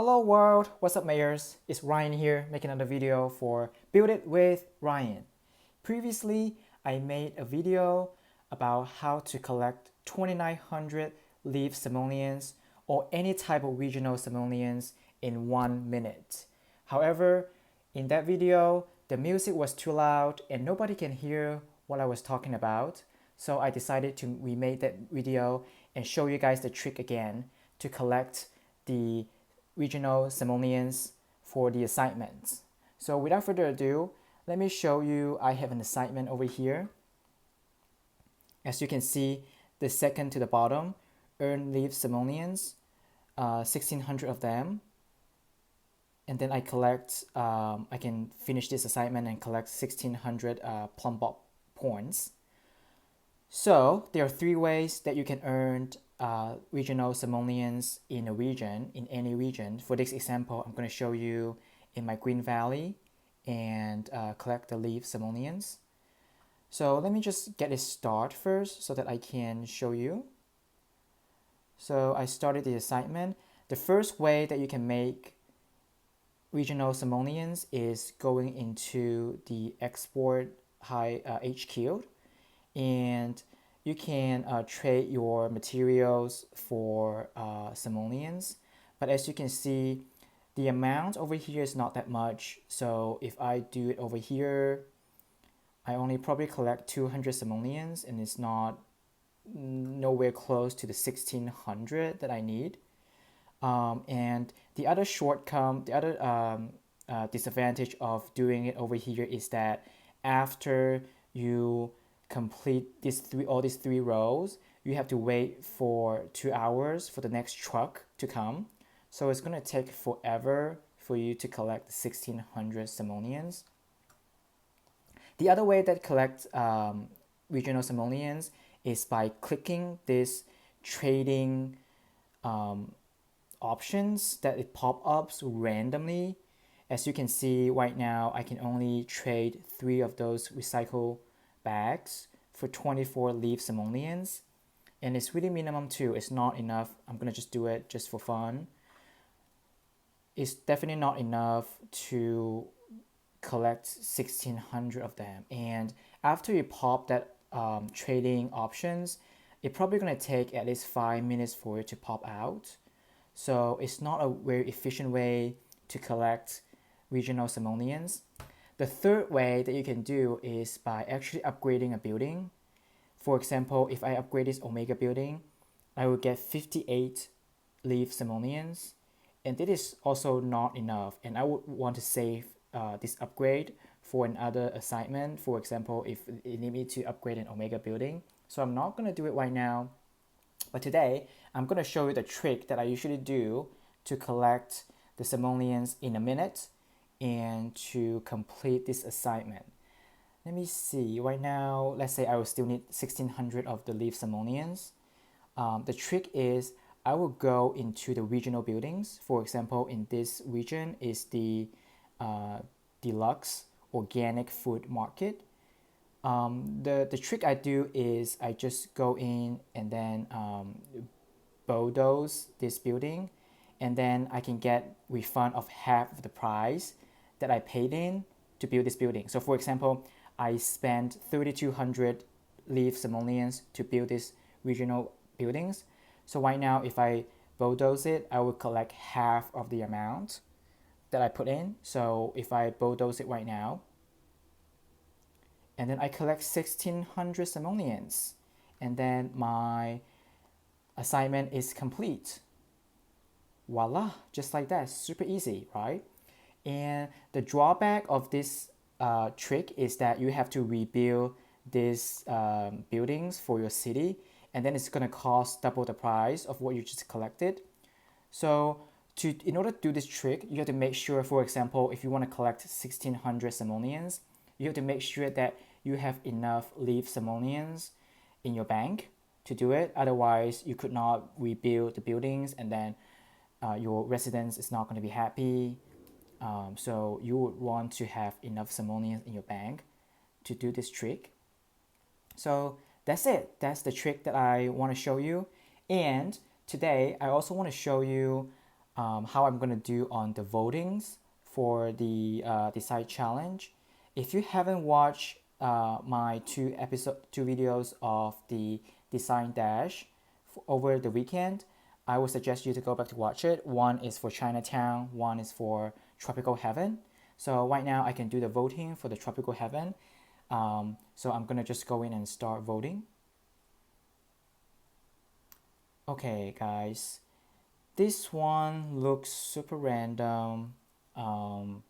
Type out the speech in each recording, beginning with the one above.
Hello world, what's up mayors? It's Ryan here making another video for Build It with Ryan. Previously, I made a video about how to collect 2900 leaf simoleons or any type of regional simoleons in 1 minute. However, in that video, the music was too loud and nobody can hear what I was talking about. So I decided to remake that video and show you guys the trick again to collect the regional simoleons for the assignments. So without further ado, let me show you. I have an assignment over here. As you can see, the second to the bottom, earn leaf simoleons, 1600 of them. And then I collect, I can finish this assignment and collect 1600 plum bob points. So there are 3 ways that you can earn regional simoleons in a region, in any region. For this example, I'm going to show you in my Green Valley and collect the leaf simoleons. So let me just get a start first so that I can show you. So I started the assignment. The first way that you can make regional simoleons is going into the export HQ, and you can trade your materials for simoleons. But as you can see, the amount over here is not that much. So if I do it over here, I only probably collect 200 simoleons, and it's not nowhere close to the 1600 that I need. And the other disadvantage of doing it over here is that after you complete all these three rows, you have to wait for 2 hours for the next truck to come. So it's going to take forever for you to collect 1600 simoleons. The other way that collect regional simoleons is by clicking this trading options that it pop-ups randomly. As you can see right now, I can only trade 3 of those recycle bags for 24 leaf simoleons, and it's really minimum too. It's not enough. I'm gonna just do it just for fun. It's definitely not enough to collect 1600 of them. And after you pop that trading options, it's probably gonna take at least 5 minutes for it to pop out. So it's not a very efficient way to collect regional simoleons. The third way that you can do is by actually upgrading a building. For example, if I upgrade this Omega building, I will get 58 leaf simoleons, and it is also not enough, and I would want to save this upgrade for another assignment. For example, if you need me to upgrade an Omega building. So I'm not going to do it right now, but today I'm going to show you the trick that I usually do to collect the simoleons in a minute and to complete this assignment. Let me see. Right now, let's say I will still need 1600 of the leaf simoleons. The trick is I will go into the regional buildings. For example, in this region is the deluxe organic food market. The trick I do is I just go in and then bulldoze this building, and then I can get refund of half of the price that I paid in to build this building. So for example, I spent 3200 leaf simoleons to build these regional buildings. So right now, if I bulldoze it, I will collect half of the amount that I put in. So if I bulldoze it right now, and then I collect 1600 simoleons, and then my assignment is complete. Voila, just like that, super easy, right? And the drawback of this trick is that you have to rebuild these buildings for your city, and then it's gonna cost double the price of what you just collected. So in order to do this trick, you have to make sure, for example, if you want to collect 1600 simoleons, you have to make sure that you have enough leaf simoleons in your bank to do it. Otherwise, you could not rebuild the buildings, and then your residents is not going to be happy. So you would want to have enough simoleons in your bank to do this trick. So that's it. That's the trick that I want to show you. And today I also want to show you how I'm gonna do on the votings for the decide challenge. If you haven't watched my two videos of the design dash over the weekend, I would suggest you to go back to watch it. One is for Chinatown, one is for Tropical Heaven. So right now I can do the voting for the Tropical Heaven. So I'm gonna just go in and start voting. Okay, guys, this one looks super random, and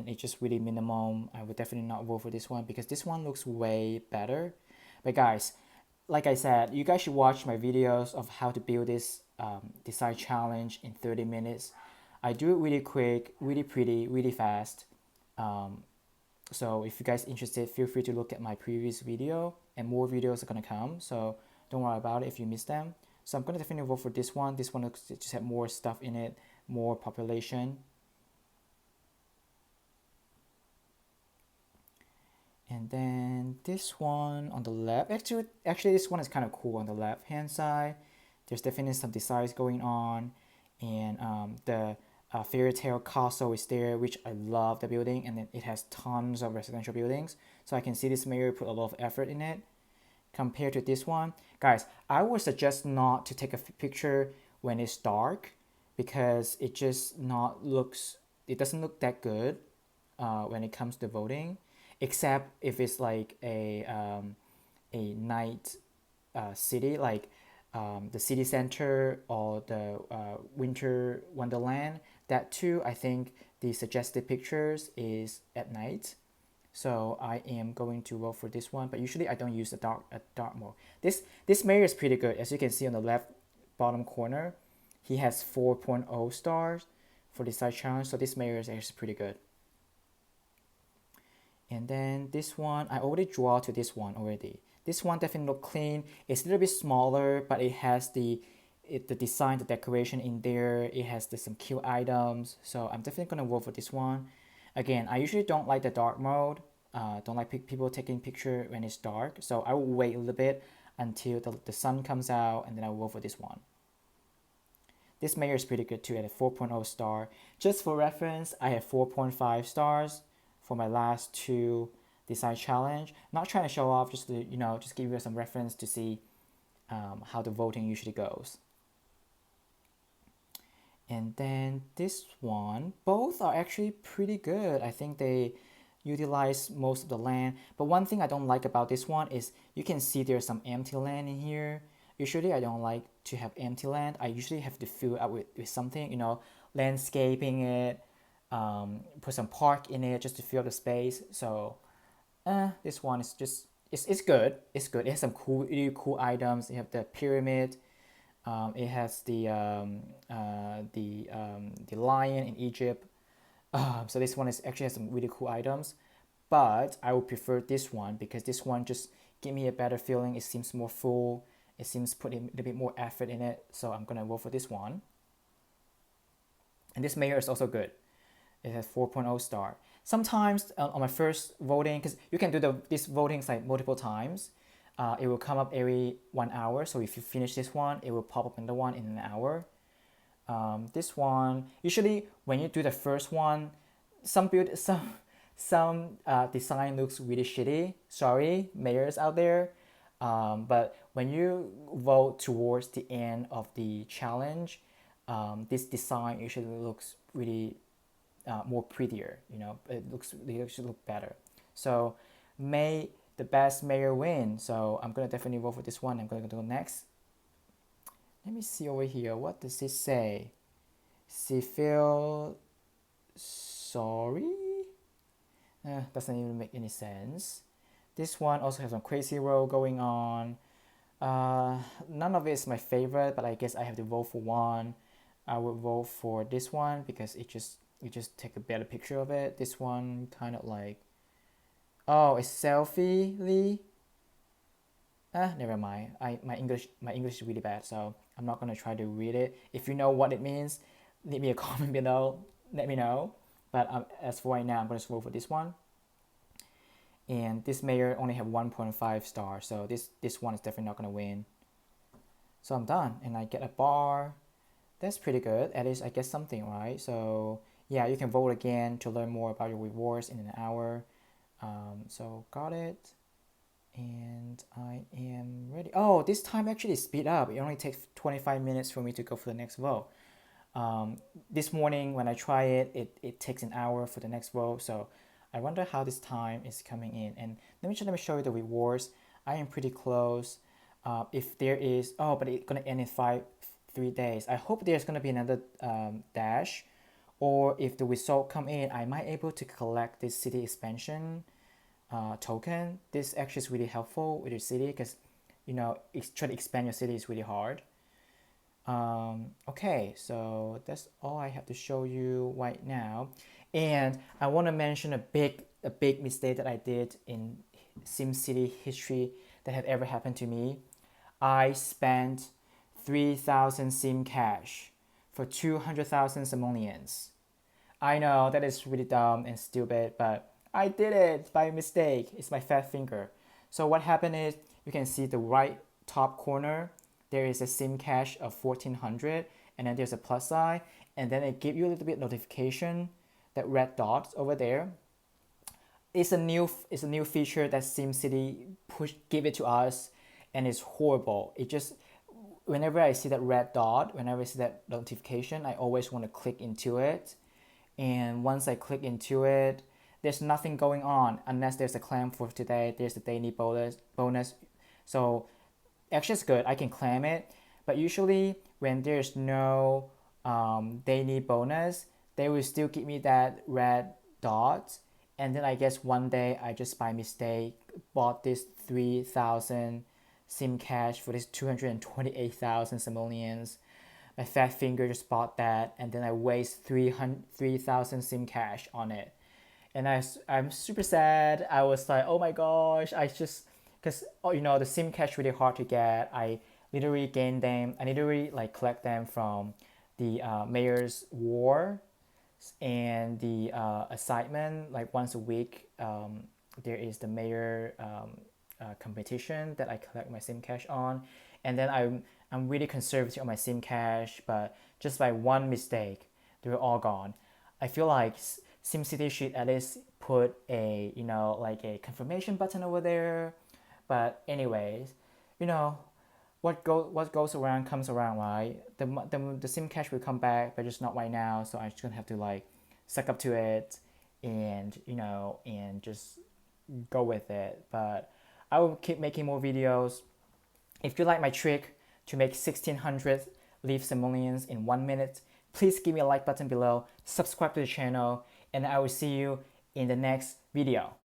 it's just really minimum. I would definitely not vote for this one because this one looks way better. But guys, like I said, you guys should watch my videos of how to build this design challenge in 30 minutes. I do it really quick, really pretty, really fast. So if you guys interested, feel free to look at my previous video, and more videos are gonna come. So don't worry about it if you miss them. So I'm gonna definitely vote for this one. This one looks to just have more stuff in it, more population. And then this one on the left, actually this one is kind of cool on the left hand side. There's definitely some designs going on, and the fairy tale castle is there, which I love the building, and then it has tons of residential buildings. So I can see this mayor put a lot of effort in it compared to this one. Guys, I would suggest not to take a picture when it's dark because it just not looks, it doesn't look that good when it comes to voting, except if it's like a night city, like the city center or the winter wonderland. That too, I think the suggested pictures is at night. So I am going to vote for this one, but usually I don't use a dark mode. This mayor is pretty good. As you can see on the left bottom corner, he has 4.0 stars for this side challenge. So this mayor is actually pretty good. And then this one, I already draw to this one already. This one definitely look clean. It's a little bit smaller, but it has the design, the decoration in there. It has some cute items. So I'm definitely gonna vote for this one. Again, I usually don't like the dark mode. Don't like people taking picture when it's dark. So I will wait a little bit until the sun comes out, and then I will vote for this one. This mayor is pretty good too at a 4.0 star. Just for reference, I have 4.5 stars for my last two design challenge. Not trying to show off, just to just give you some reference to see how the voting usually goes. And then this one, both are actually pretty good. I think they utilize most of the land. But one thing I don't like about this one is you can see there's some empty land in here. Usually I don't like to have empty land. I usually have to fill up with something, landscaping it, put some park in it just to fill up the space. So this one is just, it's good. It's good. It has some really cool items. You have the pyramid. It has the lion in Egypt. So this one actually has some really cool items, but I would prefer this one because this one just give me a better feeling. It seems more full. It seems put a little bit more effort in it. So I'm gonna vote for this one. And this mayor is also good. It has 4.0 star. Sometimes on my first voting, because you can do this voting like multiple times. It will come up every 1 hour. So if you finish this one, it will pop up another one in an hour. This one, usually when you do the first one, some design looks really shitty. Sorry, mayors out there. But when you vote towards the end of the challenge, this design usually looks really more prettier. It should look better. So may the best mayor win. So I'm gonna definitely vote for this one. I'm gonna go next. Let me see over here. What does it say? Feel sorry? Doesn't even make any sense. This one also has some crazy row going on. None of it is my favorite, but I guess I have to vote for one. I would vote for this one because it just take a better picture of it. This one kind of like, oh, it's selfie-ly. Never mind. My English is really bad, so I'm not gonna try to read it. If you know what it means, leave me a comment below. Let me know. But as for right now, I'm gonna vote for this one. And this mayor only have 1.5 stars, so this one is definitely not gonna win. So I'm done, and I get a bar. that's pretty good. At least I get something, right? So yeah, you can vote again to learn more about your rewards in an hour. So got it. And I am ready. Oh, this time actually speed up. It only takes 25 minutes for me to go for the next vote. This morning when I try it takes an hour for the next vote. So I wonder how this time is coming in. And let me show you the rewards. I am pretty close. If there is, oh, but it's gonna end in 3 days. I hope there's gonna be another dash, or if the result come in, I might able to collect this city expansion token. This actually is really helpful with your city because try to expand your city is really hard. Okay, so that's all I have to show you right now. And I want to mention a big mistake that I did in SimCity history that had ever happened to me. I spent 3,000 Sim cash for 200,000 simoleons. I know that is really dumb and stupid, but I did it by mistake. It's my fat finger. So what happened is, you can see the right top corner, there is a Sim cash of 1,400, and then there's a plus sign, and then it gives you a little bit notification, that red dot over there. It's a new feature that SimCity give it to us, and it's horrible. It just, whenever I see that red dot, whenever I see that notification, I always want to click into it. And once I click into it, there's nothing going on unless there's a claim for today. There's the daily bonus. So actually it's good. I can claim it. But usually when there's no daily bonus, they will still give me that red dot. And then I guess one day I just by mistake bought this 3,000 Sim cash for this 228,000 simoleons. My fat finger just bought that, and then I waste 3,000 Sim cash on it. And I'm super sad. I was like, oh my gosh, I just, because the Sim cash really hard to get. I literally gain them. I literally like collect them from the mayor's war and the assignment. Like once a week, there is the mayor competition that I collect my Sim cash on, and then I'm really conservative on my Sim cash, but just by one mistake, they're all gone. I feel like SimCity should at least put a like a confirmation button over there. But anyways, what goes around comes around, right? The Sim cash will come back, but just not right now. So I'm just gonna have to like suck up to it, and and just go with it. But I will keep making more videos. If you like my trick to make 1,600 leaf simoleons in 1 minute, please give me a like button below, subscribe to the channel, and I will see you in the next video.